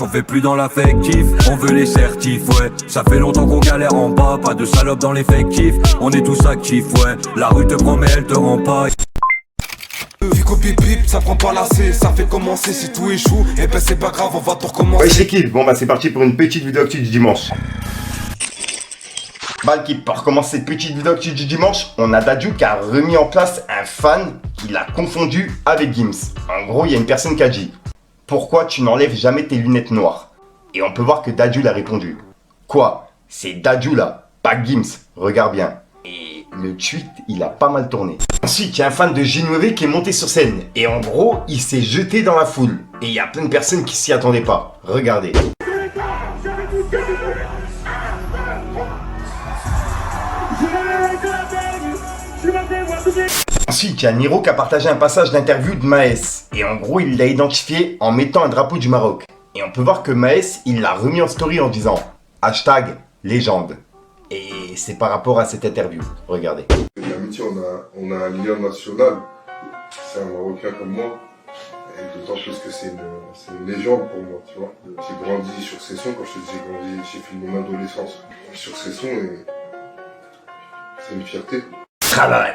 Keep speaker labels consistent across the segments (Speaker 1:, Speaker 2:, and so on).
Speaker 1: On fait plus dans l'affectif, on veut les certifs, ouais. Ça fait longtemps qu'on galère en bas, pas de salope dans l'effectif. On est tous actifs, ouais. La rue te promet, elle te rend pas.
Speaker 2: Vico bip bip, ça prend pas lacet, ça fait commencer si tout échoue. Et ben c'est pas grave, on va tout recommencer.
Speaker 3: Ouais, c'est qui? Bon bah c'est parti pour une petite vidéo actu du dimanche. Bah l'équipe, pour commencer cette petite vidéo actu du dimanche, on a Dadju qui a remis en place un fan qui l'a confondu avec Gims. En gros, il y a une personne qui a dit: pourquoi tu n'enlèves jamais tes lunettes noires? Et on peut voir que Dadju l'a répondu: quoi? C'est Dadju là, pas Gims, regarde bien. Et le tweet, il a pas mal tourné. Ensuite, il y a un fan de J9 qui est monté sur scène. Et en gros, il s'est jeté dans la foule. Et il y a plein de personnes qui s'y attendaient pas. Regardez. Ensuite, il y a Niro qui a partagé un passage d'interview de Maes. Et en gros, il l'a identifié en mettant un drapeau du Maroc. Et on peut voir que Maes, il l'a remis en story en disant hashtag légende. Et c'est par rapport à cette interview. Regardez.
Speaker 4: L'amitié, on a un lien national. C'est un Marocain comme moi. Et d'autant plus que c'est une légende pour moi, tu vois. J'ai grandi sur ces sons. Quand je te dis j'ai grandi, j'ai fait mon adolescence sur ces sons et c'est une fierté.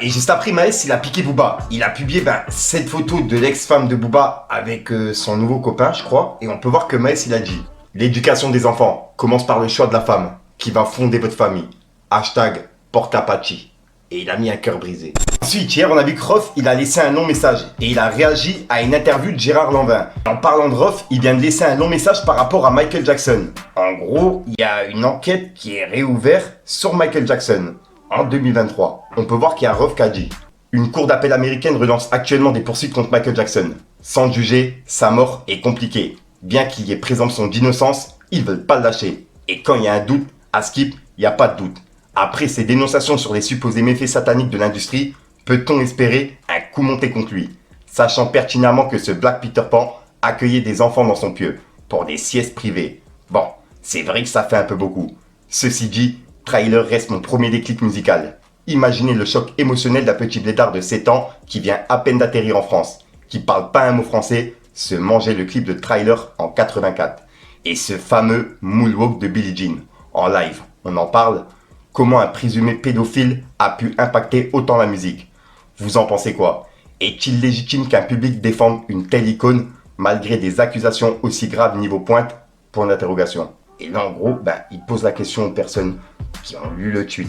Speaker 3: Et juste après, Maes, il a piqué Booba. Il a publié cette photo de l'ex-femme de Booba avec son nouveau copain, je crois. Et on peut voir que Maes, il a dit: l'éducation des enfants commence par le choix de la femme qui va fonder votre famille. Hashtag Portapachi. Et il a mis un cœur brisé. Ensuite, hier, on a vu que Rof, il a laissé un long message. Et il a réagi à une interview de Gérard Lanvin. En parlant de Rof, il vient de laisser un long message par rapport à Michael Jackson. En gros, il y a une enquête qui est réouverte sur Michael Jackson. En 2023, on peut voir qu'il y a Rof qui a dit: une cour d'appel américaine relance actuellement des poursuites contre Michael Jackson. Sans juger, sa mort est compliquée. Bien qu'il y ait présomption d'innocence, ils veulent pas le lâcher. Et quand il y a un doute, à Skip, il n'y a pas de doute. Après ces dénonciations sur les supposés méfaits sataniques de l'industrie, peut-on espérer un coup monté contre lui, sachant pertinemment que ce Black Peter Pan accueillait des enfants dans son pieu, pour des siestes privées. Bon, c'est vrai que ça fait un peu beaucoup. Ceci dit, Trailer reste mon premier déclic musical. Imaginez le choc émotionnel d'un petit blédard de 7 ans qui vient à peine d'atterrir en France, qui parle pas un mot français, se manger le clip de Trailer en 84. Et ce fameux Moonwalk de Billie Jean, en live, on en parle. Comment un présumé pédophile a pu impacter autant la musique? Vous en pensez quoi? Est-il légitime qu'un public défende une telle icône malgré des accusations aussi graves niveau pointe? Point d'interrogation. Et là en gros, il pose la question aux personnes qui ont lu le tweet.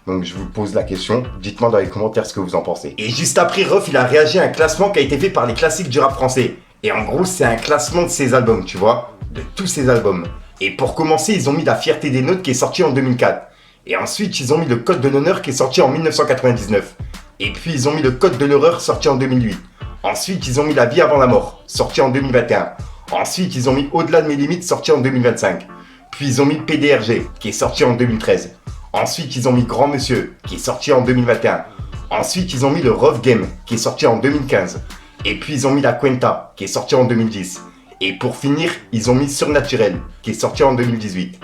Speaker 3: Donc je vous pose la question, dites-moi dans les commentaires ce que vous en pensez. Et juste après, Ruff, il a réagi à un classement qui a été fait par les classiques du rap français. Et en gros, c'est un classement de ses albums, tu vois, de tous ses albums. Et pour commencer, ils ont mis La Fierté des Nôtres qui est sorti en 2004. Et ensuite, ils ont mis Le Code de l'Honneur qui est sorti en 1999. Et puis, ils ont mis Le Code de l'Horreur sorti en 2008. Ensuite, ils ont mis La Vie avant la mort, sorti en 2021. Ensuite, ils ont mis Au-delà de mes limites, sorti en 2025. Puis, ils ont mis PDRG, qui est sorti en 2013. Ensuite, ils ont mis Grand Monsieur, qui est sorti en 2021. Ensuite, ils ont mis Le Rough Game, qui est sorti en 2015. Et puis, ils ont mis La Cuenta, qui est sorti en 2010. Et pour finir, ils ont mis Surnaturel, qui est sorti en 2018.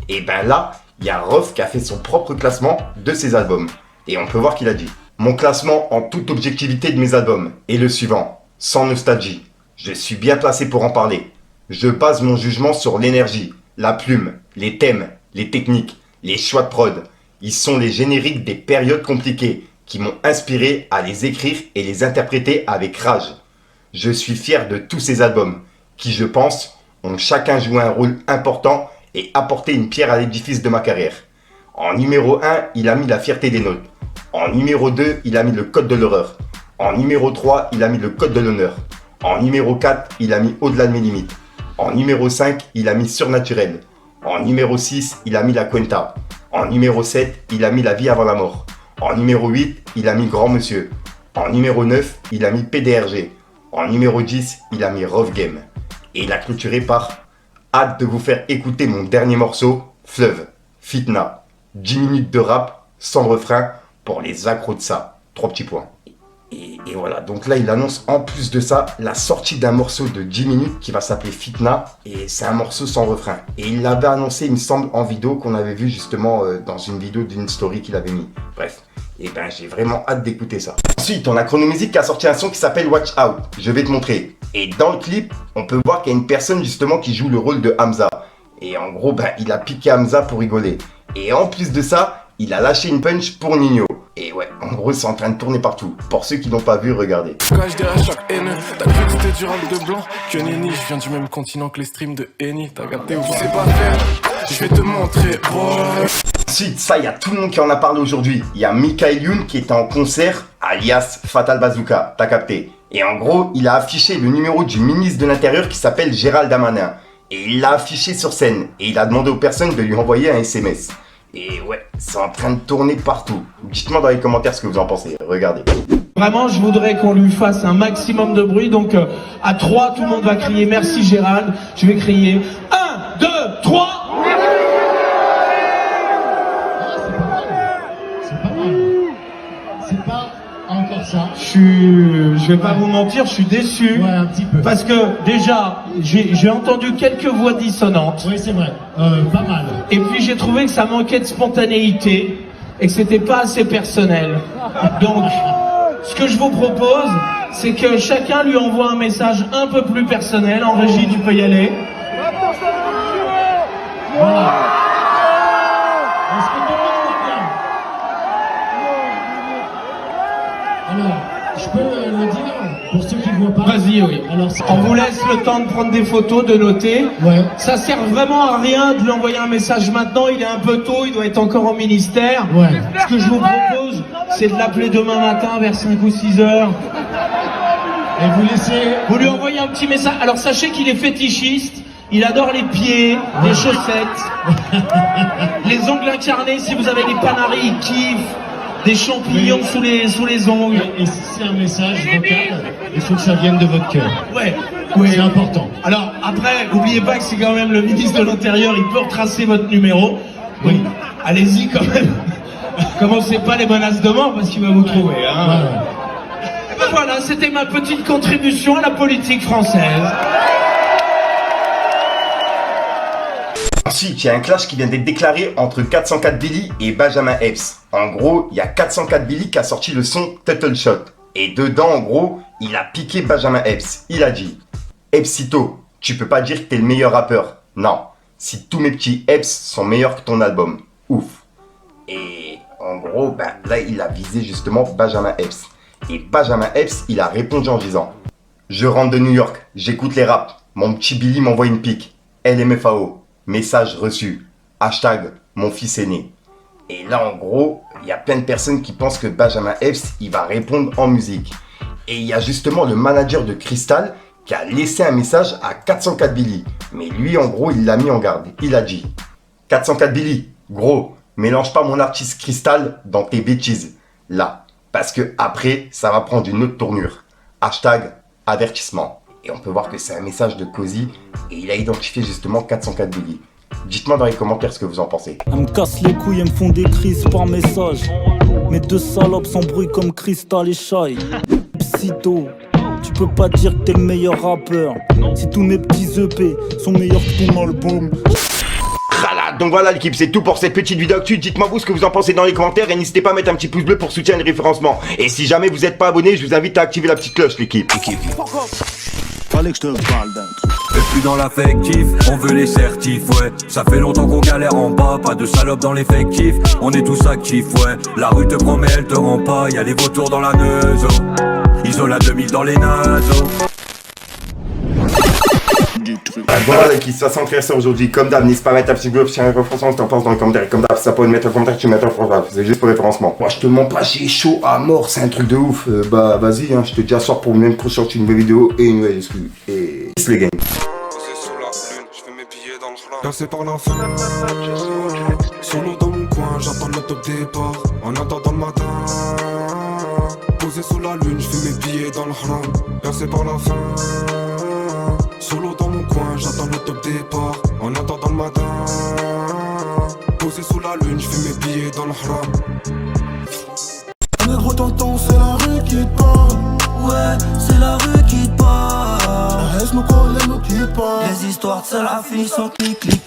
Speaker 3: Et là, il y a Rof qui a fait son propre classement de ses albums. Et on peut voir qu'il a dit: mon classement en toute objectivité de mes albums est le suivant, sans nostalgie. Je suis bien placé pour en parler. Je base mon jugement sur l'énergie, la plume, les thèmes, les techniques, les choix de prod. Ils sont les génériques des périodes compliquées qui m'ont inspiré à les écrire et les interpréter avec rage. Je suis fier de tous ces albums qui, je pense, ont chacun joué un rôle important et apporté une pierre à l'édifice de ma carrière. En numéro 1, il a mis La Fierté des Nôtres. En numéro 2, il a mis Le Code de l'Horreur. En numéro 3, il a mis Le Code de l'Honneur. En numéro 4, il a mis Au-delà de mes limites. En numéro 5, il a mis Surnaturel. En numéro 6, il a mis La Cuenta. En numéro 7, il a mis La Vie avant la mort. En numéro 8, il a mis Grand Monsieur. En numéro 9, il a mis PDRG. En numéro 10, il a mis Rough Game. Et il a clôturé par: hâte de vous faire écouter mon dernier morceau, Fleuve, Fitna. 10 minutes de rap, sans refrain, pour les accros de ça. 3 petits points. Et voilà, donc là il annonce en plus de ça la sortie d'un morceau de 10 minutes qui va s'appeler Fitna. Et c'est un morceau sans refrain. Et il l'avait annoncé, il me semble, en vidéo qu'on avait vu justement dans une vidéo d'une story qu'il avait mis. Bref, et j'ai vraiment hâte d'écouter ça. Ensuite, on a Chronomusic qui a sorti un son qui s'appelle Watch Out. Je vais te montrer. Et dans le clip, on peut voir qu'il y a une personne justement qui joue le rôle de Hamza. Et en gros, il a piqué Hamza pour rigoler. Et en plus de ça, il a lâché une punch pour Nino. Et ouais, en gros, c'est en train de tourner partout. Pour ceux qui n'ont pas vu, regardez.
Speaker 5: Cache derrière chaque haine, t'as cru que c'était du rap de blanc. Que nenni, je viens du même continent que les streams de Henny. T'as capté où je sais pas faire, je vais te montrer, boy.
Speaker 3: Ensuite, ça, il y a tout le monde qui en a parlé aujourd'hui. Il y a Michael Youn qui était en concert, alias Fatal Bazooka, t'as capté. Et en gros, il a affiché le numéro du ministre de l'Intérieur qui s'appelle Gérald Darmanin. Et il l'a affiché sur scène. Et il a demandé aux personnes de lui envoyer un SMS. Et ouais, c'est en train de tourner partout. Dites-moi dans les commentaires ce que vous en pensez. Regardez.
Speaker 6: Vraiment, je voudrais qu'on lui fasse un maximum de bruit. Donc, à 3, tout le monde va crier merci Gérald. Je vais crier 1, 2, 3.
Speaker 7: C'est pas mal. C'est pas encore ça.
Speaker 6: Je vais pas vous mentir, je suis déçu.
Speaker 7: Ouais, un petit peu.
Speaker 6: Parce que déjà, j'ai entendu quelques voix dissonantes.
Speaker 7: Oui, c'est vrai. Pas mal.
Speaker 6: Et puis j'ai trouvé que ça manquait de spontanéité et que c'était pas assez personnel. Donc, ce que je vous propose, c'est que chacun lui envoie un message un peu plus personnel. En régie, tu peux y aller.
Speaker 7: Voilà. Est-ce que tout le monde va bien? Alors, je peux le dire pour ceux qui ne voient pas.
Speaker 6: Vas-y, oui.
Speaker 7: Alors,
Speaker 6: On vous laisse le temps de prendre des photos, de noter.
Speaker 7: Ouais.
Speaker 6: Ça sert vraiment à rien de lui envoyer un message maintenant, il est un peu tôt, il doit être encore au ministère.
Speaker 7: Ouais.
Speaker 6: Ce que je vous propose, c'est de l'appeler demain matin vers 5 ou 6 heures.
Speaker 7: Et vous laissez.
Speaker 6: Vous lui envoyez un petit message. Alors sachez qu'il est fétichiste, il adore les pieds, les chaussettes, les ongles incarnés, si vous avez des panaris, il kiffe. Des champignons sous les ongles.
Speaker 7: Et si c'est un message vocal, il faut que ça vienne de votre cœur.
Speaker 6: Ouais.
Speaker 7: C'est important.
Speaker 6: Alors après, n'oubliez pas que c'est quand même le ministre de l'Intérieur, il peut retracer votre numéro. Oui. Allez-y quand même. Commencez pas les menaces de mort parce qu'il va vous trouver. Hein.
Speaker 7: Ouais.
Speaker 6: Et ben voilà, c'était ma petite contribution à la politique française.
Speaker 3: Ensuite, il y a un clash qui vient d'être déclaré entre 404 Billy et Benjamin Epps. En gros, il y a 404 Billy qui a sorti le son Tuttle Shot. Et dedans, en gros, il a piqué Benjamin Epps. Il a dit « Epsito, tu peux pas dire que t'es le meilleur rappeur. Non, si tous mes petits Epps sont meilleurs que ton album. Ouf. » Et en gros, là, il a visé justement Benjamin Epps. Et Benjamin Epps, il a répondu en disant « Je rentre de New York, j'écoute les raps. Mon petit Billy m'envoie une pique. LMFAO. Message reçu. Hashtag mon fils aîné. » Et là, en gros, il y a plein de personnes qui pensent que Benjamin Epps, il va répondre en musique. Et il y a justement le manager de Crystal qui a laissé un message à 404 Billy. Mais lui, en gros, il l'a mis en garde. Il a dit « 404 Billy, gros, mélange pas mon artiste Crystal dans tes bêtises. Là, parce que après, ça va prendre une autre tournure. Hashtag avertissement. » Et on peut voir que c'est un message de Cozy et il a identifié justement 404 Billy. Dites-moi dans les commentaires ce que vous en pensez.
Speaker 8: Elles me cassent les couilles, elles me font des crises par message. Mes deux salopes s'embrouillent comme Crystal et Shai. Psito, tu peux pas dire que t'es le meilleur rappeur. Si tous mes petits EP sont meilleurs que ton album.
Speaker 3: Donc voilà l'équipe, c'est tout pour cette petite vidéo actu. Dites-moi vous ce que vous en pensez dans les commentaires et n'hésitez pas à mettre un petit pouce bleu pour soutenir le référencement. Et si jamais vous n'êtes pas abonné, je vous invite à activer la petite cloche l'équipe.
Speaker 8: Fallait que je te parle d'un truc.
Speaker 1: Et plus dans l'affectif, on veut les certifs, ouais. Ça fait longtemps qu'on galère en bas, pas de salope dans l'effectif. On est tous actifs, ouais. La rue te promet, elle te rend pas. Y'a les vautours dans la neuzo. Isole à 2000 dans les nasos.
Speaker 3: Voilà l'équipe, ça s'en ça aujourd'hui. Comme d'hab, n'hésite pas à mettre un petit bleu, si un référencement, si t'en penses dans les commentaires. Comme d'hab, si ça peut mettre un commentaire, tu mets un commentaire. C'est juste pour référencement. Moi, je te mens pas, j'ai chaud à mort, c'est un truc de ouf. Bah, vas-y, hein, je te dis à soir pour une même sortir une nouvelle vidéo et une nouvelle excuse. Et peace les gang.
Speaker 2: Percé par la fin. Solo dans mon coin, j'attends le top départ. En attendant le matin. Posé sous la lune, je fais mes billets dans le haram. Percé par la fin. Solo dans mon coin, j'attends le top départ. En attendant le matin. Posé sous la lune, je fais mes billets dans le haram.
Speaker 9: Négro tonton, c'est la rue qui te parle. Ouais, c'est la rue qui te parle. La haine nous colle, nous quitte pas. Les histoires de la fille sont clic clic.